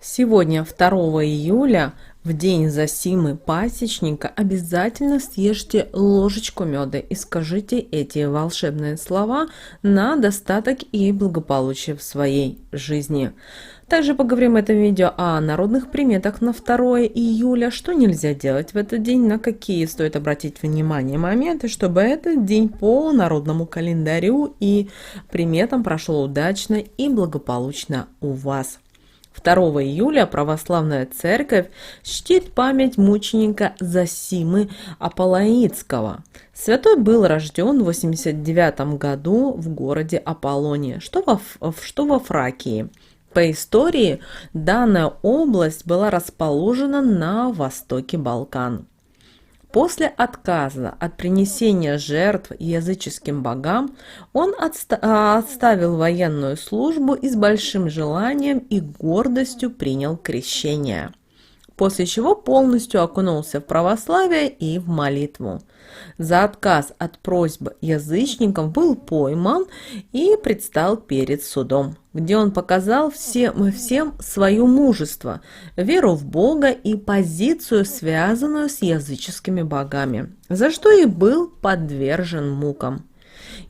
Сегодня, 2 июля, в день Зосимы пасечника, обязательно съешьте ложечку меда и скажите эти волшебные слова на достаток и благополучие в своей жизни. Также поговорим в этом видео о народных приметах на 2 июля, что нельзя делать в этот день, на какие стоит обратить внимание моменты, чтобы этот день по народному календарю и приметам прошел удачно и благополучно у вас. 2 июля православная церковь чтит память мученика Зосимы Аполлоницкого. Святой был рожден в 89 году в городе Аполлония, что во Фракии. По истории, данная область была расположена на востоке Балкан. После отказа от принесения жертв языческим богам он отставил военную службу и с большим желанием и гордостью принял крещение, после чего полностью окунулся в православие и в молитву. За отказ от просьбы язычников был пойман и предстал перед судом, где он показал всем свое мужество, веру в Бога и позицию, связанную с языческими богами, за что и был подвержен мукам.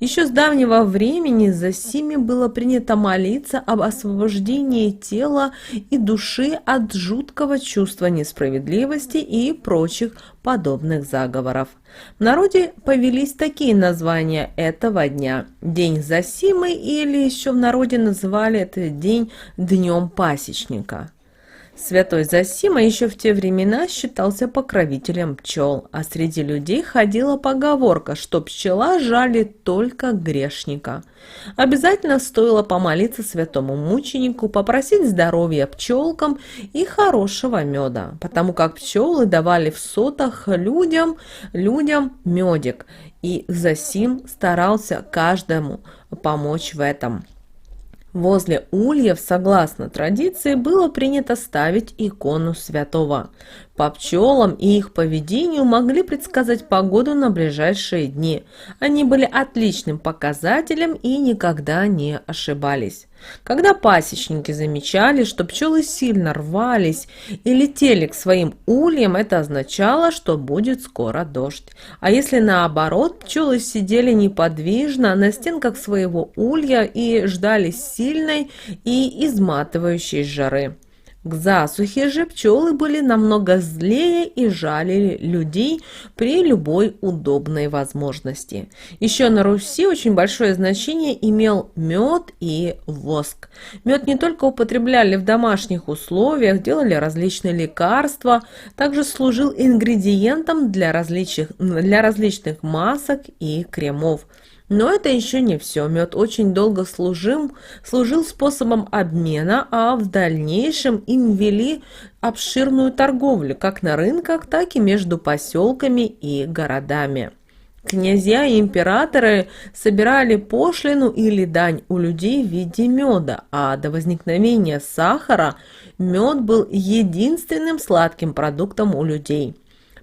Еще с давнего времени Зосиме было принято молиться об освобождении тела и души от жуткого чувства несправедливости и прочих подобных заговоров. В народе появились такие названия этого дня: День Зосимы, или еще в народе называли этот день Днем Пасечника. Святой Зосима еще в те времена считался покровителем пчел, а среди людей ходила поговорка, что пчела жалит только грешника. Обязательно стоило помолиться святому мученику, попросить здоровья пчелкам и хорошего меда, потому как пчелы давали в сотах людям медик, и Зосим старался каждому помочь в этом. Возле ульев, согласно традиции, было принято ставить икону святого. По пчелам и их поведению могли предсказать погоду на ближайшие дни. Они были отличным показателем и никогда не ошибались. Когда пасечники замечали, что пчелы сильно рвались и летели к своим ульям, это означало, что будет скоро дождь. А если наоборот, пчелы сидели неподвижно на стенках своего улья и ждали сильной и изматывающей жары. К засухе же пчелы были намного злее и жалили людей при любой удобной возможности. Еще на Руси очень большое значение имел мед и воск. Мед не только употребляли в домашних условиях, делали различные лекарства, также служил ингредиентом для различных масок и кремов. Но это еще не все. Мед очень долго служил способом обмена, а в дальнейшем им вели обширную торговлю как на рынках, так и между поселками и городами. Князья и императоры собирали пошлину или дань у людей в виде меда, а до возникновения сахара мед был единственным сладким продуктом у людей.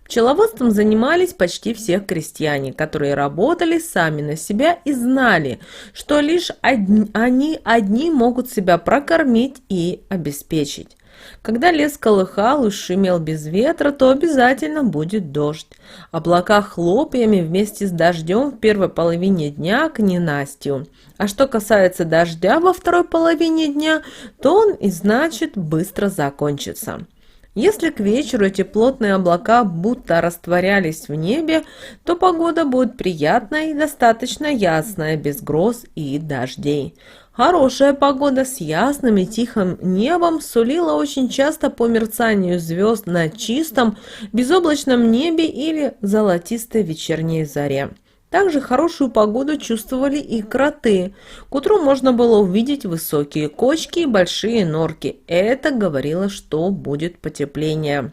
Пчеловодством занимались почти все крестьяне, которые работали сами на себя и знали, что лишь они одни могут себя прокормить и обеспечить. Когда лес колыхал и шумел без ветра, то обязательно будет дождь. Облака хлопьями вместе с дождем в первой половине дня к ненастью. А что касается дождя во второй половине дня, то он и значит быстро закончится. Если к вечеру эти плотные облака будто растворялись в небе, то погода будет приятная и достаточно ясная, без гроз и дождей. Хорошая погода с ясным и тихим небом сулила очень часто по мерцанию звезд на чистом, безоблачном небе или золотистой вечерней заре. Также хорошую погоду чувствовали и кроты. К утру можно было увидеть высокие кочки и большие норки. Это говорило, что будет потепление.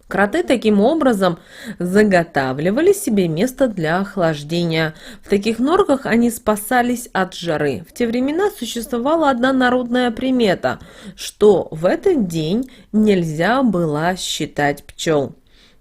Кроты таким образом заготавливали себе место для охлаждения. В таких норках они спасались от жары. В те времена существовала одна народная примета, что в этот день нельзя было считать пчел.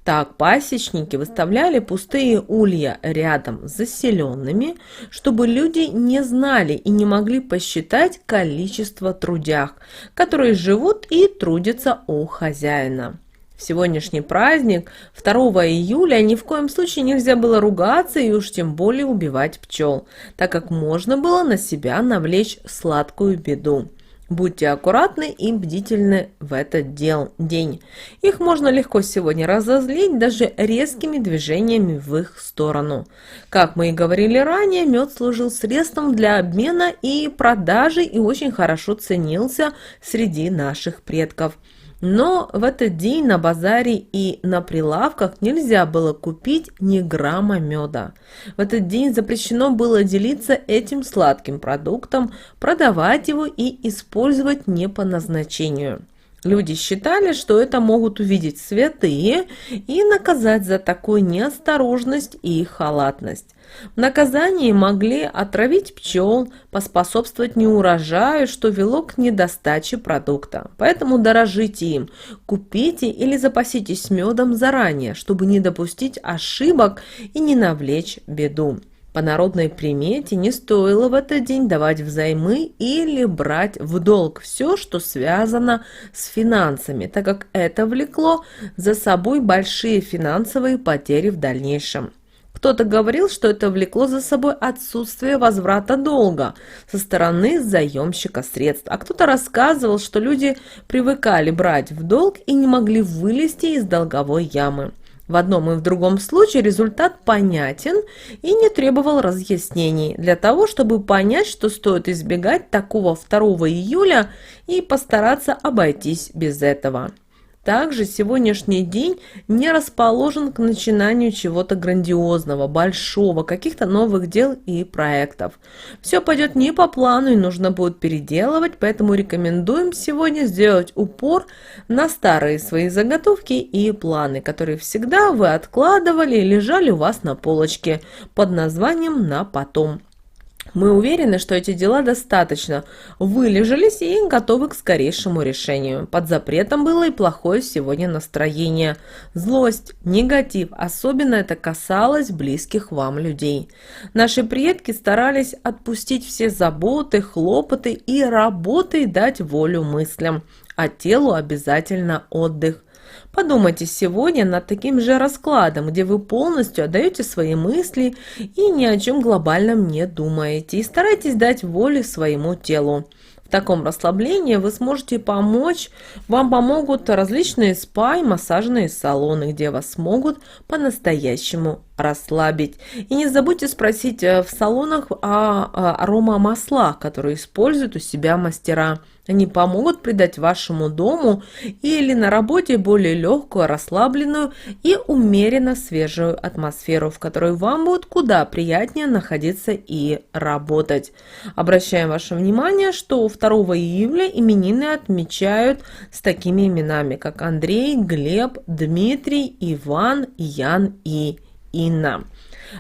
Так пасечники выставляли пустые улья рядом с заселенными, чтобы люди не знали и не могли посчитать количество трудях, которые живут и трудятся у хозяина. В сегодняшний праздник, 2 июля, ни в коем случае нельзя было ругаться и уж тем более убивать пчел, так как можно было на себя навлечь сладкую беду. Будьте аккуратны и бдительны в этот день. Их можно легко сегодня разозлить даже резкими движениями в их сторону. Как мы и говорили ранее, мед служил средством для обмена и продажи и очень хорошо ценился среди наших предков. Но в этот день на базаре и на прилавках нельзя было купить ни грамма меда. В этот день запрещено было делиться этим сладким продуктом, продавать его и использовать не по назначению. Люди считали, что это могут увидеть святые и наказать за такую неосторожность и халатность. В наказании могли отравить пчел, поспособствовать неурожаю, что вело к недостаче продукта. Поэтому дорожите им, купите или запаситесь медом заранее, чтобы не допустить ошибок и не навлечь беду. По народной примете не стоило в этот день давать взаймы или брать в долг все, что связано с финансами, так как это влекло за собой большие финансовые потери в дальнейшем. Кто-то говорил, что это влекло за собой отсутствие возврата долга со стороны заемщика средств, а кто-то рассказывал, что люди привыкали брать в долг и не могли вылезти из долговой ямы. В одном и в другом случае результат понятен и не требовал разъяснений для того, чтобы понять, что стоит избегать такого 2 июля и постараться обойтись без этого. Также сегодняшний день не расположен к начинанию чего-то грандиозного, большого, каких-то новых дел и проектов. Все пойдет не по плану и нужно будет переделывать, поэтому рекомендуем сегодня сделать упор на старые свои заготовки и планы, которые всегда вы откладывали и лежали у вас на полочке под названием «на потом». Мы уверены, что эти дела достаточно вылежались и готовы к скорейшему решению. Под запретом было и плохое сегодня настроение, злость, негатив, особенно это касалось близких вам людей. Наши предки старались отпустить все заботы, хлопоты и работы и дать волю мыслям, а телу обязательно отдых. Подумайте сегодня над таким же раскладом, где вы полностью отдаете свои мысли и ни о чем глобальном не думаете, и старайтесь дать волю своему телу. В таком расслаблении вы сможете помочь, вам помогут различные спа и массажные салоны, где вас смогут по-настоящему расслабить. И не забудьте спросить в салонах о аромамаслах, которые используют у себя мастера. Они помогут придать вашему дому или на работе более легкую, расслабленную и умеренно свежую атмосферу, в которой вам будет куда приятнее находиться и работать. Обращаем ваше внимание, что 2 июля именины отмечают с такими именами, как Андрей, Глеб, Дмитрий, Иван, Ян и Инна.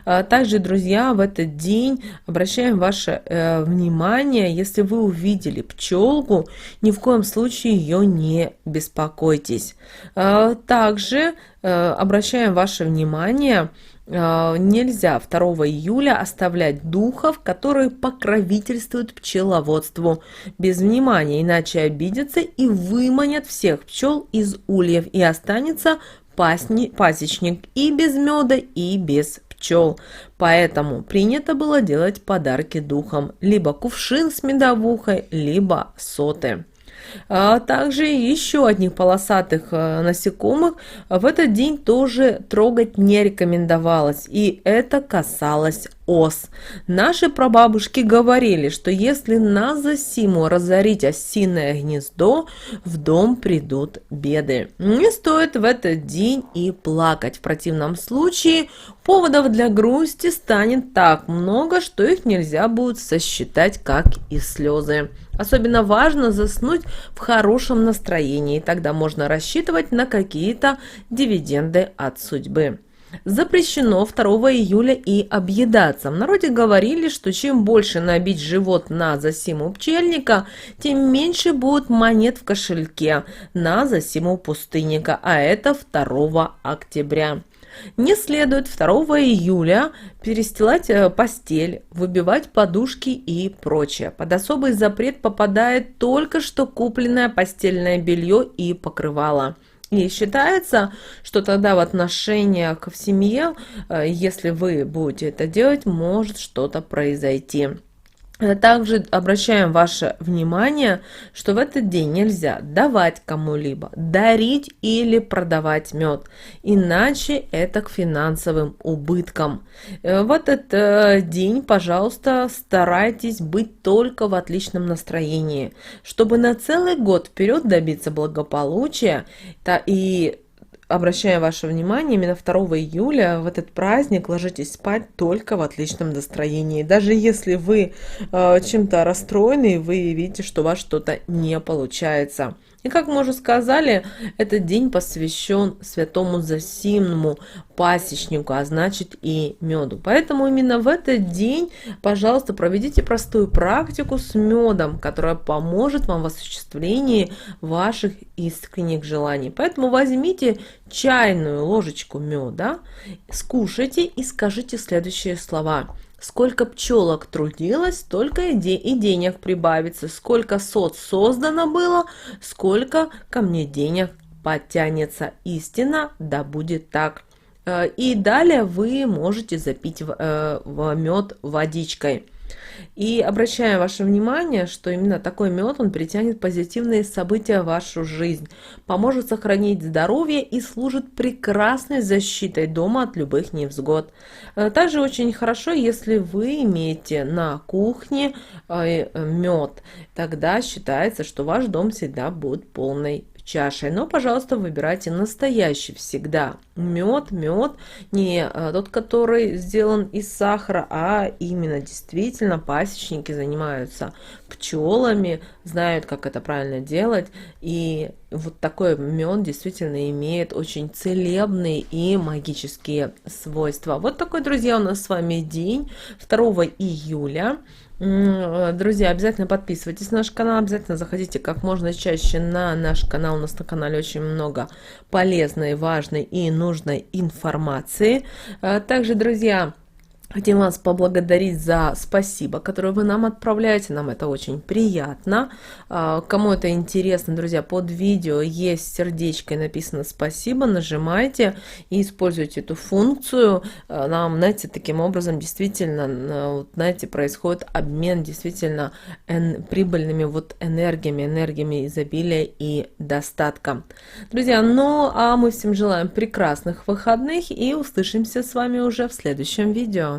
Также, друзья, в этот день обращаем ваше внимание, если вы увидели пчелку, ни в коем случае ее не беспокойтесь. Также обращаем ваше внимание, нельзя 2 июля оставлять духов, которые покровительствуют пчеловодству без внимания, иначе обидятся и выманят всех пчел из ульев, и останется пасечник и без меда, и без пчел. Поэтому принято было делать подарки духам, либо кувшин с медовухой, либо соты. Также еще одних полосатых насекомых в этот день тоже трогать не рекомендовалось, и это касалось ос. Наши прабабушки говорили, что если на зиму разорить осиное гнездо, в дом придут беды. Не стоит в этот день и плакать, в противном случае поводов для грусти станет так много, что их нельзя будет сосчитать, как и слезы. Особенно важно заснуть в хорошем настроении, тогда можно рассчитывать на какие-то дивиденды от судьбы. Запрещено 2 июля и объедаться. В народе говорили, что чем больше набить живот на засиму пчельника, тем меньше будет монет в кошельке на засиму пустынника, а это 2 октября. Не следует 2 июля перестилать постель, выбивать подушки и прочее. Под особый запрет попадает только что купленное постельное белье и покрывало. И считается, что тогда в отношениях в семье, если вы будете это делать, может что-то произойти. Также обращаем ваше внимание, что в этот день нельзя давать кому-либо, дарить или продавать мед, иначе это к финансовым убыткам. В этот день, пожалуйста, старайтесь быть только в отличном настроении, чтобы на целый год вперед добиться благополучия и обращаю ваше внимание, именно 2 июля в этот праздник ложитесь спать только в отличном настроении. Даже если вы чем-то расстроены, вы видите, что у вас что-то не получается. И как мы уже сказали, этот день посвящен святому Засимному пасечнику, а значит и меду. Поэтому именно в этот день, пожалуйста, проведите простую практику с медом, которая поможет вам в осуществлении ваших искренних желаний. Поэтому возьмите чайную ложечку меда, скушайте и скажите следующие слова. Сколько пчелок трудилось, столько и денег прибавится. Сколько сот создано было, сколько ко мне денег подтянется. Истина, да будет так. И далее вы можете запить в мед водичкой. И обращаю ваше внимание, что именно такой мед, он притянет позитивные события в вашу жизнь, поможет сохранить здоровье и служит прекрасной защитой дома от любых невзгод. Также очень хорошо, если вы имеете на кухне мед, тогда считается, что ваш дом всегда будет полной чашей. Но, пожалуйста, выбирайте настоящий всегда мед, не тот, который сделан из сахара, а именно действительно пасечники занимаются пчелами, знают, как это правильно делать, и вот такой мед действительно имеет очень целебные и магические свойства. Вот такой, друзья, у нас с вами день 2 июля. Друзья, обязательно подписывайтесь на наш канал, обязательно заходите как можно чаще на наш канал. У нас на канале очень много полезной, важной и нужной информации. Также, друзья, хотим вас поблагодарить за спасибо, которое вы нам отправляете, нам это очень приятно. Кому это интересно, друзья, под видео есть сердечко и написано «Спасибо», нажимайте и используйте эту функцию. Нам, знаете, таким образом действительно, знаете, происходит обмен действительно прибыльными энергиями изобилия и достатка. Друзья, ну а мы всем желаем прекрасных выходных и услышимся с вами уже в следующем видео.